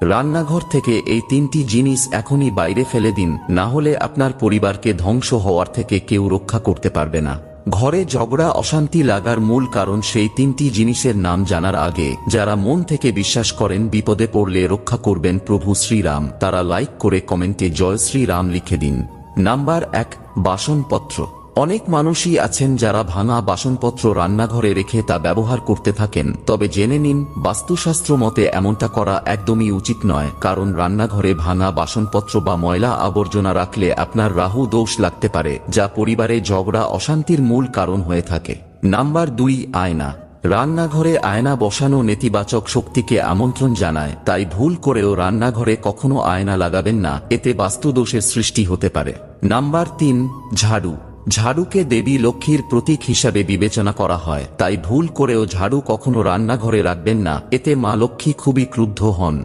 রান্নাঘর থেকে এই তিনটি জিনিস এখনই বাইরে ফেলে দিন, না হলে আপনার পরিবারকে ধ্বংস হওয়ার থেকে কেউ রক্ষা করতে পারবে না। ঘরে ঝগড়া অশান্তি লাগার মূল কারণ সেই তিনটি জিনিসের নাম জানার আগে যারা মন থেকে বিশ্বাস করেন বিপদে পড়লে রক্ষা করবেন প্রভু শ্রীরাম, তারা লাইক করে কমেন্টে জয় শ্রীরাম লিখে দিন। নাম্বার 1, বাসনপত্র। অনেক মানুষই আছেন যারা ভাঙা বাসনপত্র রান্নাঘরে রেখে তা ব্যবহার করতে থাকেন, তবে জেনে নিন বাস্তুশাস্ত্র মতে এমনটা করা একদমই উচিত নয়, কারণ রান্নাঘরে ভাঙা বাসনপত্র বা ময়লা আবর্জনা রাখলে আপনার রাহু দোষ লাগতে পারে, যা পরিবারে ঝগড়া অশান্তির মূল কারণ হয়ে থাকে। নাম্বার 2, আয়না। রান্নাঘরে আয়না বসানো নেতিবাচক শক্তিকে আমন্ত্রণ জানায়, তাই ভুল করেও রান্নাঘরে কখনো আয়না লাগাবেন না, এতে বাস্তুদোষের সৃষ্টি হতে পারে। নাম্বার 3, ঝাড়ু। ঝাড়ুকে দেবী লক্ষ্মীর প্রতীক হিসাবে বিবেচনা করা হয়, তাই ভুল করেও ঝাড়ু কখনো রান্নাঘরে রাখবেন না, এতে মা লক্ষ্মী খুবই ক্রুদ্ধ হন।